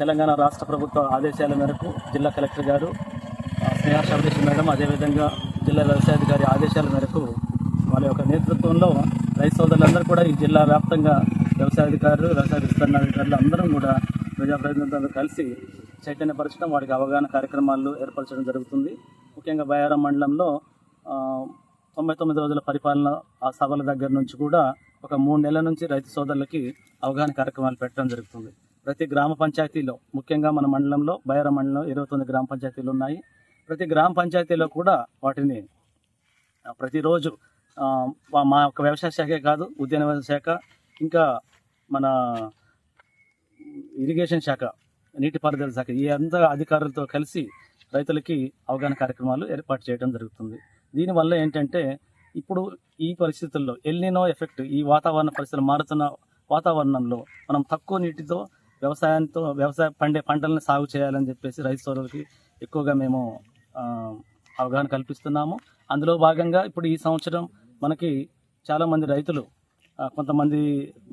తెలంగాణ రాష్ట్ర ప్రభుత్వ ఆదేశాల మేరకు జిల్లా కలెక్టర్ గారు స్నేహ శబరీష్ మేడం, అదేవిధంగా జిల్లా వ్యవసాయాధికారి ఆదేశాల మేరకు వాళ్ళ యొక్క నేతృత్వంలో రైతు సోదరులందరూ కూడా ఈ జిల్లా వ్యాప్తంగా వ్యవసాయాధికారులు, వ్యవసాయ విస్తరణాధికారులు అందరం కూడా ప్రజాప్రతినిధులతో కలిసి చైతన్యపరచడం, వారికి అవగాహన కార్యక్రమాలు ఏర్పరచడం జరుగుతుంది. ముఖ్యంగా బయారం మండలంలో 99 రోజుల పరిపాలన ఆ సభల దగ్గర నుంచి కూడా ఒక 3 నెలల నుంచి రైతు సోదరులకి అవగాహన కార్యక్రమాలు పెట్టడం జరుగుతుంది. ప్రతి గ్రామ పంచాయతీలో, ముఖ్యంగా మన మండలంలో బయారం మండలంలో 29 గ్రామ పంచాయతీలు ఉన్నాయి. ప్రతి గ్రామ పంచాయతీలో కూడా వాటిని ప్రతిరోజు మా యొక్క వ్యవసాయ శాఖే కాదు, ఉద్యాన శాఖ, ఇంకా మన ఇరిగేషన్ శాఖ, నీటిపారుదల శాఖ, ఈ అంతా అధికారులతో కలిసి రైతులకి అవగాహన కార్యక్రమాలు ఏర్పాటు చేయడం జరుగుతుంది. దీనివల్ల ఏంటంటే ఇప్పుడు ఈ పరిస్థితుల్లో ఎల్నినో ఎఫెక్ట్, ఈ వాతావరణ పరిస్థితులు మారుతున్న వాతావరణంలో మనం తక్కువ నీటితో వ్యవసాయ పండే పంటలను సాగు చేయాలని చెప్పేసి రైతు సోదరులకి ఎక్కువగా మేము అవగాహన కల్పిస్తున్నాము. అందులో భాగంగా ఇప్పుడు ఈ సంవత్సరం మనకి చాలామంది రైతులు, కొంతమంది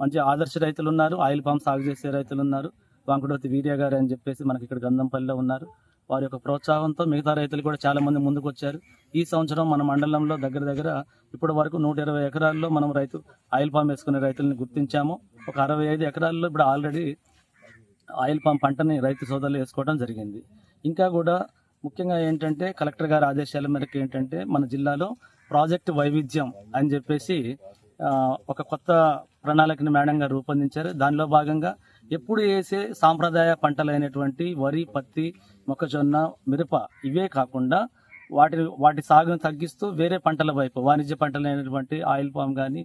మంచి ఆదర్శ రైతులు ఉన్నారు, ఆయిల్ పామ్ సాగు చేసే రైతులు ఉన్నారు. వాంకుడోతి వీర్య గారు అని చెప్పేసి మనకి ఇక్కడ గంధంపల్లిలో ఉన్నారు. వారి యొక్క ప్రోత్సాహంతో మిగతా రైతులు కూడా చాలామంది ముందుకు వచ్చారు. ఈ సంవత్సరం మన మండలంలో దగ్గర ఇప్పటి వరకు 120 ఎకరాల్లో మనం ఆయిల్ పామ్ వేసుకునే రైతులను గుర్తించాము. ఒక 65 ఎకరాల్లో ఇప్పుడు ఆల్రెడీ ఆయిల్ పామ్ పంటని రైతు సోదరులు వేసుకోవడం జరిగింది. ఇంకా కూడా ముఖ్యంగా ఏంటంటే కలెక్టర్ గారి ఆదేశాల మేరకు ఏంటంటే మన జిల్లాలో ప్రాజెక్ట్ వైవిధ్యం అని చెప్పేసి ఒక కొత్త ప్రణాళికను మేడం గారు రూపొందించారు. దానిలో భాగంగా ఎప్పుడు వేసే సాంప్రదాయ పంటలైనటువంటి వరి, పత్తి, మొక్కజొన్న, మిరప ఇవే కాకుండా వాటి సాగును తగ్గిస్తూ వేరే పంటల వైపు, వాణిజ్య పంటలైనటువంటి ఆయిల్ పామ్ కానీ,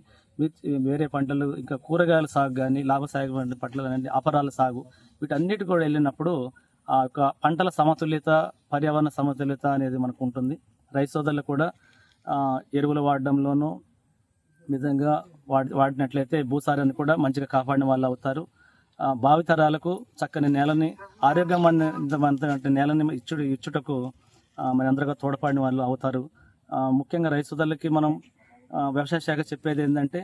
వేరే పంటలు, ఇంకా కూరగాయల సాగు కానీ, లాభసాగు పంటలు కానీ, అపరాల సాగు, వీటన్నిటి కూడా వెళ్ళినప్పుడు ఆ యొక్క పంటల సమతుల్యత, పర్యావరణ సమతుల్యత అనేది మనకు ఉంటుంది. రైతు సోదరులు కూడా ఎరువులు వాడడంలోనూ నిజంగా వాడినట్లయితే భూసారాన్ని కూడా మంచిగా కాపాడిన వాళ్ళు అవుతారు. భావితరాలకు చక్కని నేలని, ఆరోగ్యవంతమైన నేలని ఇచ్చుటకు మనందరిగా తోడ్పడిన వాళ్ళు అవుతారు. ముఖ్యంగా రైతు సోదరులకి మనం వ్యవసాయ శాఖ చెప్పేది ఏంటంటే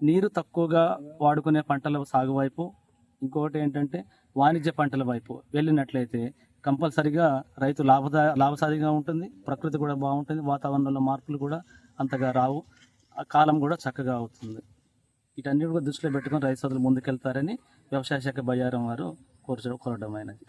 నీరు తక్కువగా వాడుకునే పంటల సాగు వైపు, ఇంకొకటి ఏంటంటే వాణిజ్య పంటల వైపు వెళ్ళినట్లయితే కంపల్సరిగా రైతు లాభసాటిగా ఉంటుంది, ప్రకృతి కూడా బాగుంటుంది, వాతావరణంలో మార్పులు కూడా అంతగా రావు, కాలం కూడా చక్కగా అవుతుంది. వీటన్నిటి కూడా దృష్టిలో పెట్టుకొని రైతు సోదరులు ముందుకెళ్తారని వ్యవసాయ శాఖ బయ్యారం వారు కోరడం అయినది.